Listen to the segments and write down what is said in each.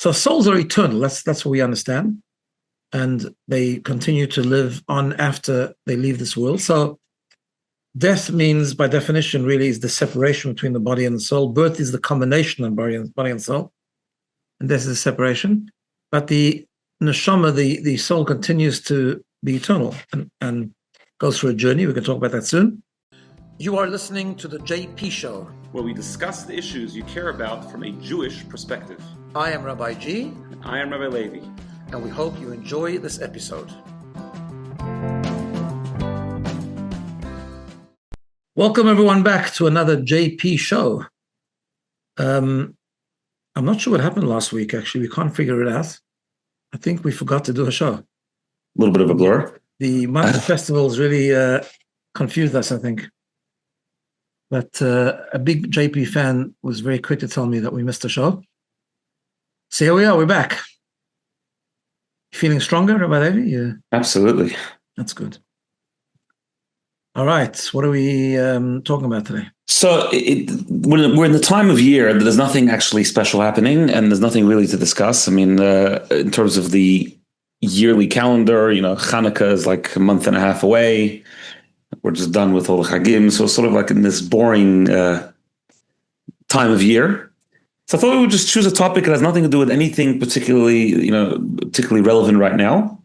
So souls are eternal. That's what we understand. And they continue to live on after they leave this world. So death means, by definition, really is the separation between the body and the soul. Birth is the combination of body and soul. And death is a separation. But the neshama, the soul, continues to be eternal and goes through a journey. We can talk about that soon. You are listening to the JP Show, where we discuss the issues you care about from a Jewish perspective. I am Rabbi G. And I am Rabbi Levi. And we hope you enjoy this episode. Welcome everyone back to another JP Show. I'm not sure what happened last week, actually. We can't figure it out. I think we forgot to do a show. A little bit of a blur. The month of festivals really confused us, I think. But a big JP fan was very quick to tell me that we missed a show. So here we are, we're back. Feeling stronger, Rabbi Levi? Yeah. Absolutely. That's good. All right, what are we talking about today? So we're in the time of year that there's nothing actually special happening, and there's nothing really to discuss. I mean, in terms of the yearly calendar, Hanukkah is like a month and a half away. We're just done with all the Chagim, so sort of like in this boring time of year. So I thought we would just choose a topic that has nothing to do with anything particularly relevant right now,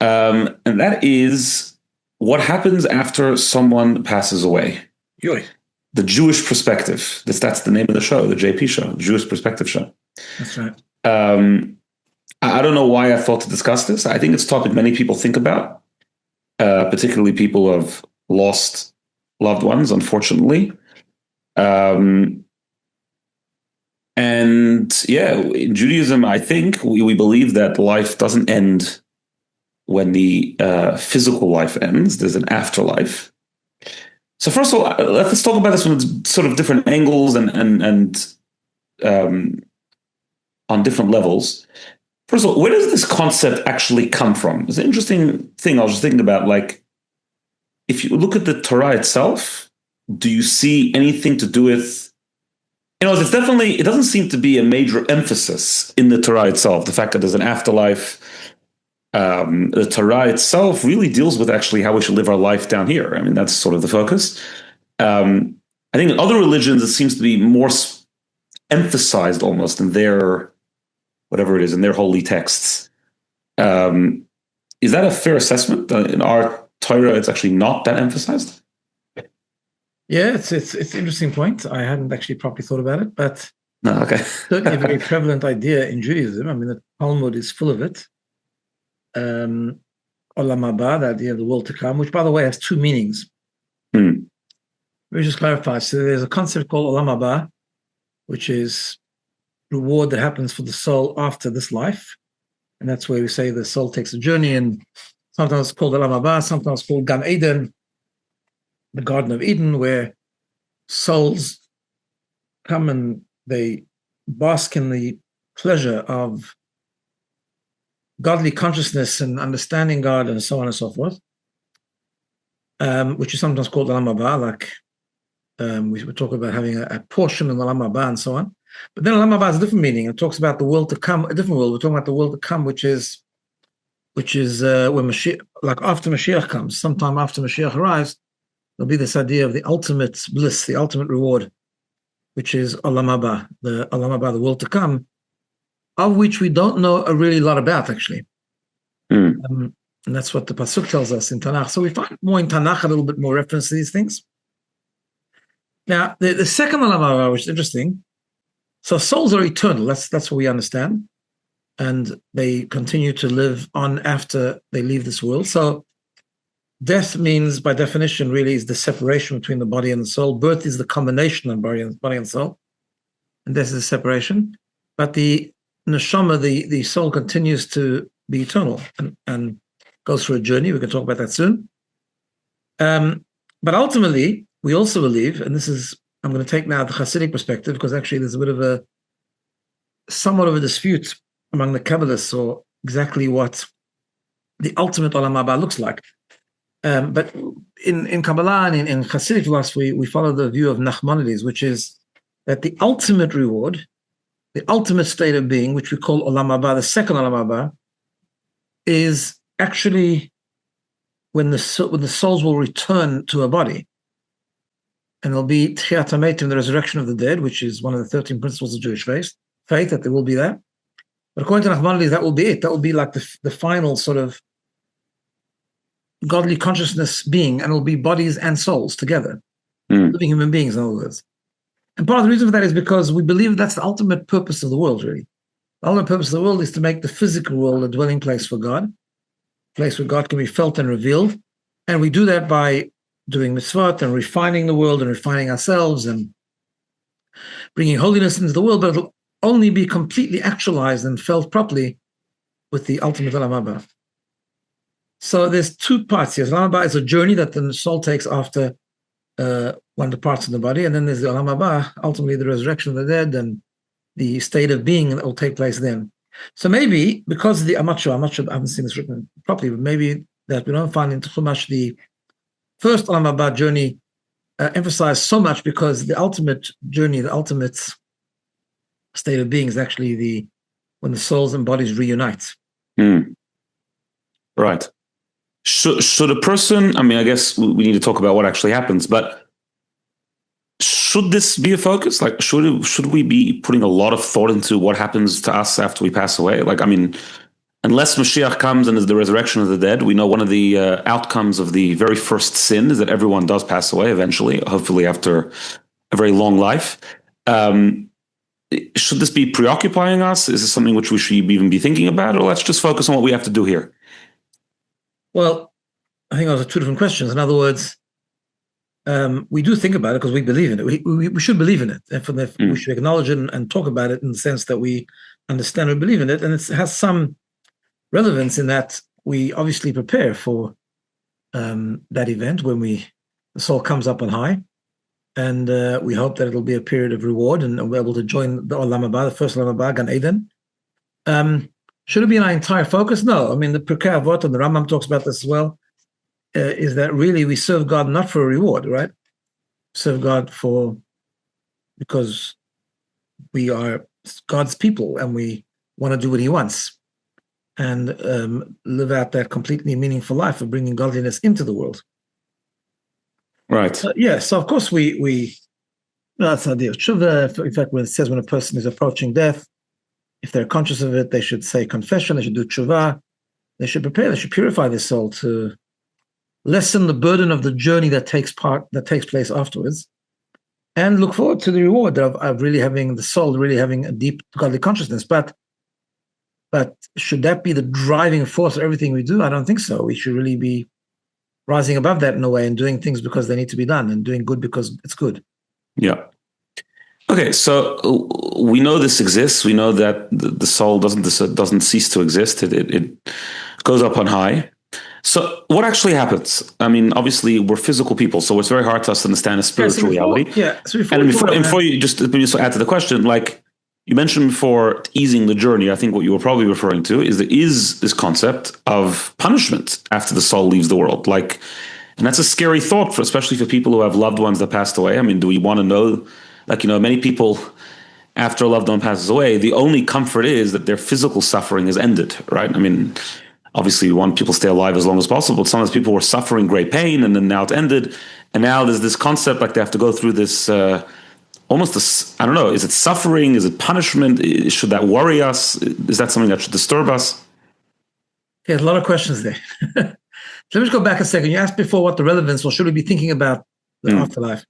and that is what happens after someone passes away. Yoy. The Jewish perspective. That's the name of the show, the JP Show, the Jewish Perspective Show. That's right. I don't know why I thought to discuss this. I think it's a topic many people think about. Particularly people who have lost loved ones, unfortunately. And yeah, in Judaism, I think we believe that life doesn't end when the physical life ends. There's an afterlife. So first of all, let's talk about this from sort of different angles and on different levels. First of all, where does this concept actually come from? It's an interesting thing I was just thinking about. Like, if you look at the Torah itself, do you see anything to do with, it doesn't seem to be a major emphasis in the Torah itself, the fact that there's an afterlife. The Torah itself really deals with actually how we should live our life down here. I mean, that's sort of the focus. I think in other religions, it seems to be more emphasized almost in their, whatever it is, in their holy texts. Is that a fair assessment? In our Torah, it's actually not that emphasized? Yeah, it's an interesting point. I hadn't actually properly thought about it, but no, okay. certainly a very prevalent idea in Judaism. I mean, the Talmud is full of it. Olam Haba, the idea of the world to come, which, by the way, has two meanings. Let me just clarify. So there's a concept called Olam Haba, which is reward that happens for the soul after this life. And that's where we say the soul takes a journey, and sometimes it's called Olam Haba, sometimes it's called Gan Eden, the Garden of Eden, where souls come and they bask in the pleasure of godly consciousness and understanding God and so on and so forth, which is sometimes called Olam Haba, like we talk about having a portion in Olam Haba and so on. But then Olam Haba has a different meaning. It talks about the world to come, a different world. We're talking about the world to come, which is when Mashiach, like after Mashiach comes, sometime after Mashiach arrives, there'll be this idea of the ultimate bliss, the ultimate reward, which is Olam Haba, the world to come, of which we don't know a really lot about, actually. And that's what the Pasuk tells us in Tanakh. So we find more in Tanakh, a little bit more reference to these things. Now, the second Olam Haba, which is interesting, so souls are eternal. That's what we understand. And they continue to live on after they leave this world. So death means, by definition, really is the separation between the body and the soul. Birth is the combination of body and soul. And death is a separation. But the neshama, the soul, continues to be eternal and goes through a journey. We can talk about that soon. But ultimately, we also believe, and this is, I'm going to take now the Hasidic perspective, because actually there's a bit of somewhat of a dispute among the Kabbalists or exactly what the ultimate Olam Haba looks like. But in Kabbalah and in Hasidic philosophy, we follow the view of Nachmanides, which is that the ultimate reward the ultimate state of being, which we call Olam Haba, the second Olam Haba, is actually when the souls will return to a body. And there'll be Tchiyat HaMetim, the resurrection of the dead, which is one of the 13 principles of Jewish faith, that there will be that. But according to Nachmanides, that will be it. That will be like the final sort of godly consciousness being, and it'll be bodies and souls together, living human beings, in other words. And part of the reason for that is because we believe that's the ultimate purpose of the world, really. The ultimate purpose of the world is to make the physical world a dwelling place for God, a place where God can be felt and revealed. And we do that by doing mitzvot and refining the world and refining ourselves and bringing holiness into the world, but it'll only be completely actualized and felt properly with the ultimate Olam Haba. So there's two parts here. Olam Haba is a journey that the soul takes after one departs in the body, and then there's the Olam Haba, ultimately the resurrection of the dead and the state of being that will take place then. So maybe because I'm not sure, I haven't seen this written properly, but maybe that we don't find in Chumash the first Olam Haba journey emphasized so much, because the ultimate journey, the ultimate state of being is actually when the souls and bodies reunite. Right. Should a person, I mean, I guess we need to talk about what actually happens, but should this be a focus? Like, should we be putting a lot of thought into what happens to us after we pass away? Like, I mean, unless Mashiach comes and is the resurrection of the dead, we know one of the outcomes of the very first sin is that everyone does pass away eventually, hopefully after a very long life. Should this be preoccupying us? Is this something which we should even be thinking about? Or let's just focus on what we have to do here? Well, I think those are two different questions. In other words, we do think about it because we believe in it. We should believe in it. And we should acknowledge it and talk about it in the sense that we understand and believe in it. And it has some relevance in that we obviously prepare for that event when the soul comes up on high. And we hope that it'll be a period of reward and we're able to join the Olam Haba, the first Olam Haba, Gan Eden. Should it be in our entire focus? No. I mean, the Pirkei Avot and the Rambam talks about this as well, is that really we serve God not for a reward, right? Serve God because we are God's people and we want to do what he wants and live out that completely meaningful life of bringing godliness into the world. Right. So of course that's the idea of tshuva. In fact, when it says when a person is approaching death, if they're conscious of it, they should say confession, they should do tshuva, they should prepare, they should purify their soul to lessen the burden of the journey that takes place afterwards, and look forward to the reward of really having the soul, really having a deep godly consciousness. But should that be the driving force of everything we do? I don't think so. We should really be rising above that in a way and doing things because they need to be done and doing good because it's good. Yeah. Okay, so we know this exists. We know that the soul doesn't cease to exist. It goes up on high. So what actually happens? I mean, obviously we're physical people, so it's very hard to us to understand a spiritual reality. Before you just add to the question, like you mentioned before, easing the journey, I think what you were probably referring to is this concept of punishment after the soul leaves the world. Like, and that's a scary thought, especially for people who have loved ones that passed away. I mean, do we want to know? Like, many people, after a loved one passes away, the only comfort is that their physical suffering is ended, right? I mean, obviously we want people to stay alive as long as possible, but sometimes people were suffering great pain and then now it's ended. And now there's this concept, like they have to go through this, almost this, I don't know, is it suffering? Is it punishment? Should that worry us? Is that something that should disturb us? There's a lot of questions there. Let me just go back a second. You asked before what the relevance, or should we be thinking about the afterlife?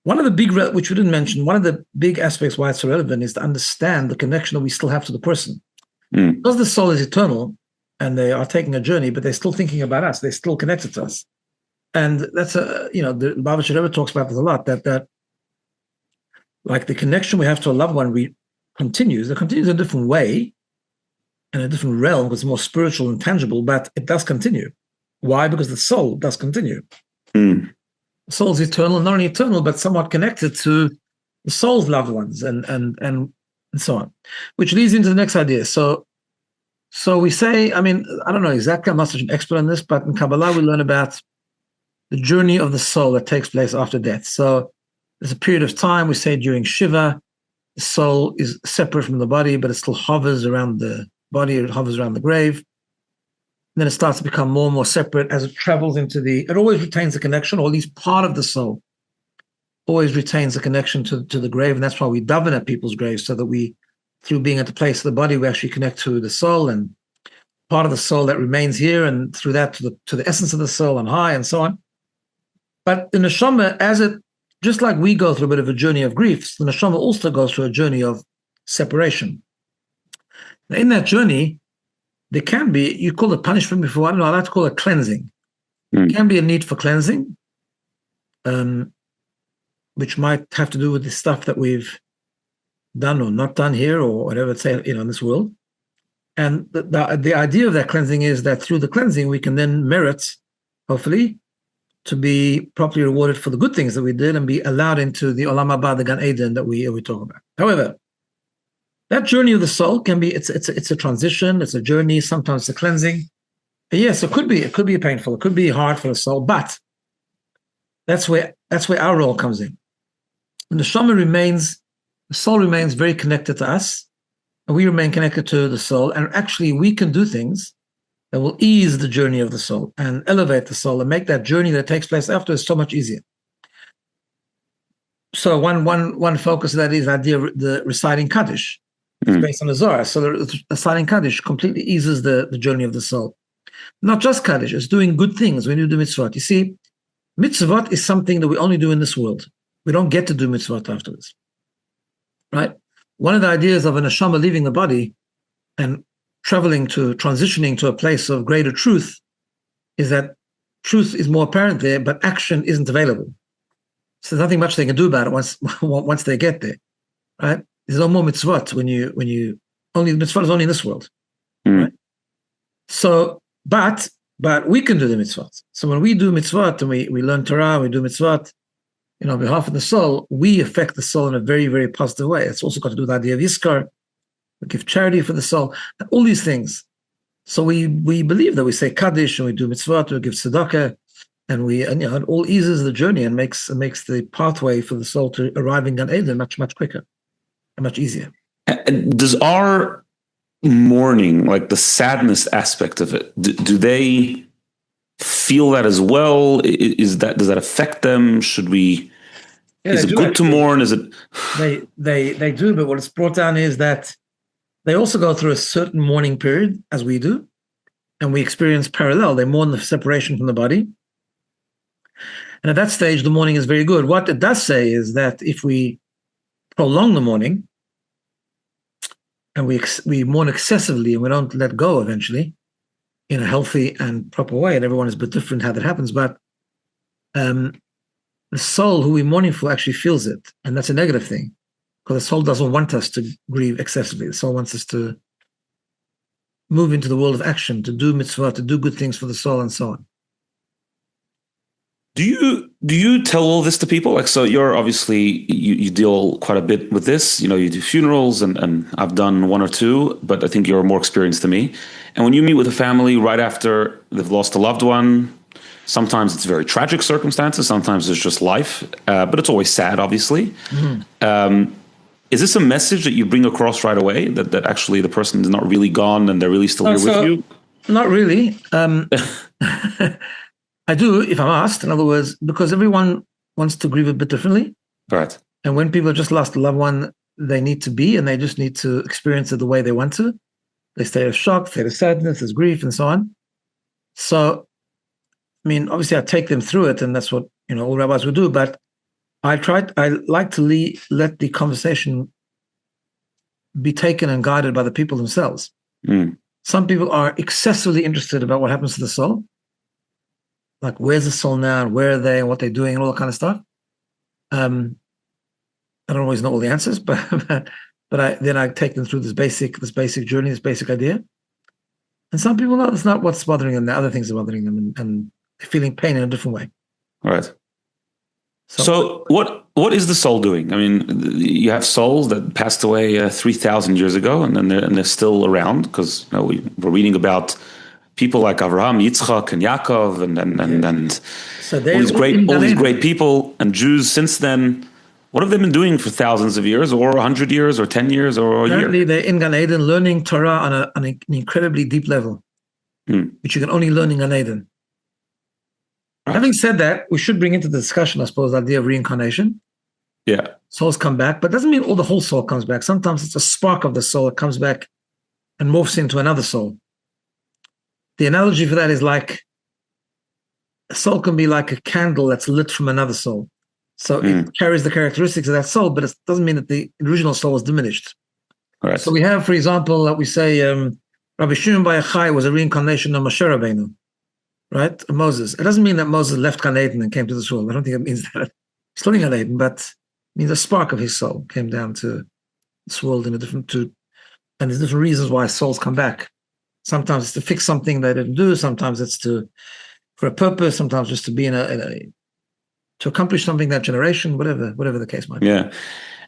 One of the big, which we didn't mention, one of the big aspects why it's so relevant is to understand the connection that we still have to the person. Because the soul is eternal and they are taking a journey, but they're still thinking about us. They're still connected to us. And that's the Baba Rebbe talks about this a lot, that like the connection we have to a loved one continues. It continues in a different way, in a different realm, because it's more spiritual and tangible, but it does continue. Why? Because the soul does continue. The soul is eternal, not only eternal, but somewhat connected to the soul's loved ones and so on. Which leads into the next idea. So we say, I mean, I don't know exactly, I'm not such an expert on this, but in Kabbalah we learn about the journey of the soul that takes place after death. So there's a period of time, we say during Shiva, the soul is separate from the body, but it still hovers around the body, it hovers around the grave. And then it starts to become more and more separate as it travels it always retains the connection, or at least part of the soul always retains the connection to the grave. And that's why we daven at people's graves, so that we, through being at the place of the body, we actually connect to the soul and part of the soul that remains here, and through that to the essence of the soul on high, and so on. But the neshama, just like we go through a bit of a journey of griefs, the neshama also goes through a journey of separation. Now, in that journey, there can be, you call it punishment before, I don't know, I like to call it cleansing. There can be a need for cleansing, which might have to do with the stuff that we've done or not done here, or whatever it's, in this world. And the idea of that cleansing is that through the cleansing, we can then merit, hopefully, to be properly rewarded for the good things that we did and be allowed into the Olam Haba, the Gan Eden that we talk about. However, that journey of the soul can be, it's a transition, it's a journey, sometimes it's a cleansing. And yes, it could be painful, it could be hard for the soul, but that's where our role comes in. And the soul remains very connected to us, and we remain connected to the soul, and actually we can do things that will ease the journey of the soul and elevate the soul and make that journey that takes place afterwards so much easier. So one focus of that is the idea of the reciting Kaddish. It's based on the Zohar. So the reciting Kaddish completely eases the journey of the soul. Not just Kaddish, it's doing good things when you do mitzvot. You see, mitzvot is something that we only do in this world. We don't get to do mitzvot afterwards, right? One of the ideas of a neshama leaving the body and transitioning to a place of greater truth is that truth is more apparent there, but action isn't available. So there's nothing much they can do about it once they get there, right? There's no more mitzvot when you only mitzvot is only in this world, right? So, but we can do the mitzvot. So when we do mitzvot and we learn Torah, we do mitzvot, on behalf of the soul, we affect the soul in a very, very positive way. It's also got to do with the idea of Yiskar. We give charity for the soul, and all these things. So we believe that we say Kaddish and we do mitzvot, we give tzedakah, and it all eases the journey and makes the pathway for the soul to arrive in Gan Eden much, much quicker and much easier. And does our mourning, like the sadness aspect of it, do they feel that as well? Does that affect them? Should we? Is it good to mourn? Is it? They do, but what it's brought down is that they also go through a certain mourning period, as we do, and we experience parallel. They mourn the separation from the body. And at that stage, the mourning is very good. What it does say is that if we prolong the mourning, and we mourn excessively, and we don't let go eventually, in a healthy and proper way, and everyone is a bit different how that happens, but the soul who we're mourning for actually feels it, and that's a negative thing. Because the soul doesn't want us to grieve excessively. The soul wants us to move into the world of action, to do mitzvah, to do good things for the soul, and so on. Do you tell all this to people? Like, so you're obviously, you deal quite a bit with this. You do funerals, and I've done one or two, but I think you're more experienced than me. And when you meet with a family right after they've lost a loved one, sometimes it's very tragic circumstances, sometimes it's just life, but it's always sad, obviously. Mm-hmm. Is this a message that you bring across right away, that actually the person is not really gone and they're really still here with you? Not really. I do, if I'm asked, in other words, because everyone wants to grieve a bit differently. Right. And when people have just lost a loved one, they need to be, and they just need to experience it the way they want to. They state of shock, state of sadness, there's grief, and so on. So, obviously I take them through it, and that's what, all rabbis would do, but I like to let the conversation be taken and guided by the people themselves. Mm. Some people are excessively interested about what happens to the soul. Like, where's the soul now, and where are they, and what they're doing, and all that kind of stuff. I don't always know all the answers, but I take them through this basic journey, this basic idea. And some people know that's not what's bothering them. The other things are bothering them, and they're feeling pain in a different way. Right. So what is the soul doing? You have souls that passed away 3,000 years ago, and they're still around, because we're reading about people like Avraham, Yitzchak, and Yaakov, and so all these great people, and Jews since then. What have they been doing for thousands of years, or 100 years, or 10 years, or a Apparently, year? they're in Gan Eden learning Torah on an incredibly deep level, which you can only learn in Gan Eden. Right. Having said that, we should bring into the discussion, I suppose, the idea of reincarnation. Yeah. Souls come back, but doesn't mean all the whole soul comes back. Sometimes it's a spark of the soul that comes back and morphs into another soul. The analogy for that is like a soul can be like a candle that's lit from another soul. So it carries the characteristics of that soul, but it doesn't mean that the original soul is diminished. Right. So we have, for example, that we say Rabbi Shimon Bar Yochai was a reincarnation of Moshe Rabbeinu, right? Moses. It doesn't mean that Moses left Gan Eden and came to this world. I don't think it means that. He's still in Gan Eden, but it means a spark of his soul came down to this world in a different, and there's different reasons why souls come back. Sometimes it's to fix something they didn't do. Sometimes it's for a purpose. Sometimes just to be to accomplish something that generation, whatever the case might be. Yeah.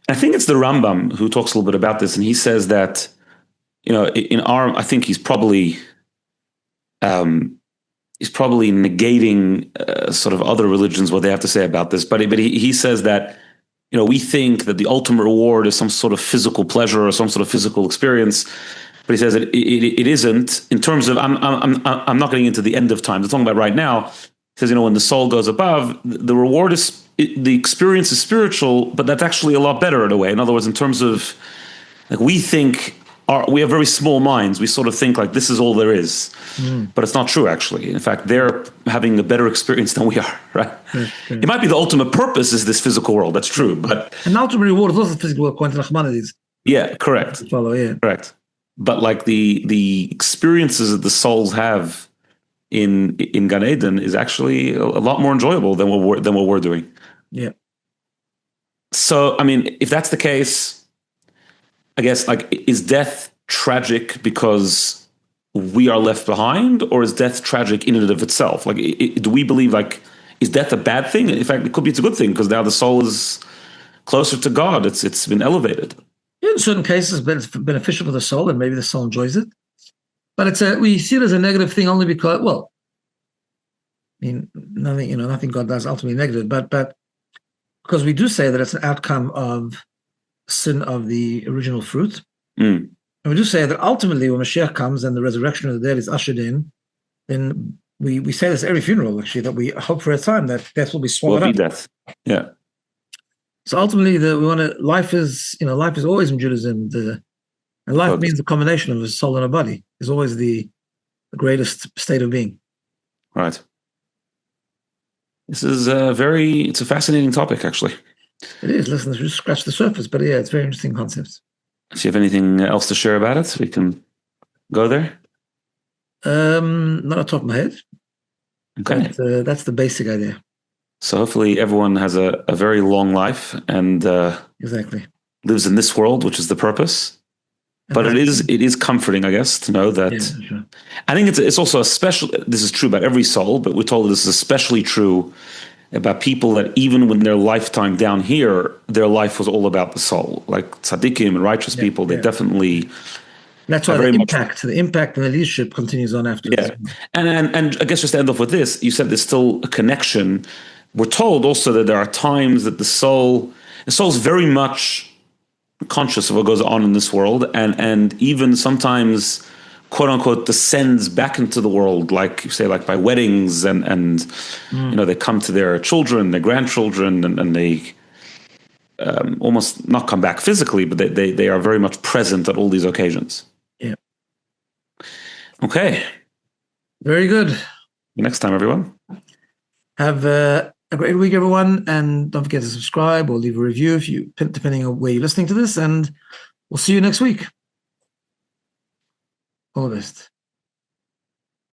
I think it's the Rambam who talks a little bit about this, and he says that, I think he's probably negating sort of other religions, what they have to say about this. But he says that, we think that the ultimate reward is some sort of physical pleasure or some sort of physical experience. But he says that it isn't, in terms of, I'm not getting into the end of time. They're talking about right now. He says, when the soul goes above, the reward is, the experience is spiritual, but that's actually a lot better in a way. In other words, in terms of, like, we have very small minds. We sort of think like this is all there is, but it's not true actually. In fact, they're having a better experience than we are, right? Okay. It might be the ultimate purpose is this physical world. That's true, but an ultimate reward is also the physical world, according to Nachmanides. Yeah, correct. Follow, yeah, correct. But like the experiences that the souls have in Gan Eden is actually a lot more enjoyable than what we're doing. Yeah. So, I mean, if that's the case, I guess, like, is death tragic because we are left behind, or is death tragic in and of itself? Like, do we believe, like, is death a bad thing? In fact, it could be it's a good thing because now the soul is closer to God. It's been elevated. In certain cases, it's beneficial for the soul, and maybe the soul enjoys it. But we see it as a negative thing only because, well, I mean, nothing God does ultimately negative, but because we do say that it's an outcome of sin of the original fruit. And we do say that ultimately when Mashiach comes and the resurrection of the dead is ushered in, then we say this at every funeral, actually, that we hope for a time that death will be swallowed up. Death. Yeah. So ultimately, life is always in Judaism. And life means the combination of a soul and a body is always the greatest state of being. Right. This is it's a fascinating topic, actually. It is. Listen, let's just scratch the surface, but yeah, it's a very interesting concept. Do you have anything else to share about it? We can go there. Not off the top of my head. Okay. But, that's the basic idea. So hopefully everyone has a very long life and exactly lives in this world, which is the purpose. But it is comforting, I guess, to know that. Yeah, sure. I think it's also this is true about every soul, but we're told this is especially true about people that even when their lifetime down here, their life was all about the soul. Like tzaddikim and righteous people, they definitely. That's why the impact and the leadership continues on after. Yeah, and I guess just to end off with this, you said there's still a connection. We're told also that there are times that the soul is very much conscious of what goes on in this world, and even sometimes, quote unquote, descends back into the world, like you say, like by weddings, and they come to their children, their grandchildren, and they almost not come back physically, but they are very much present at all these occasions. Yeah. Okay. Very good. Next time, everyone. Have a great week, everyone, and don't forget to subscribe or leave a review depending on where you're listening to this, and we'll see you next week. All the best.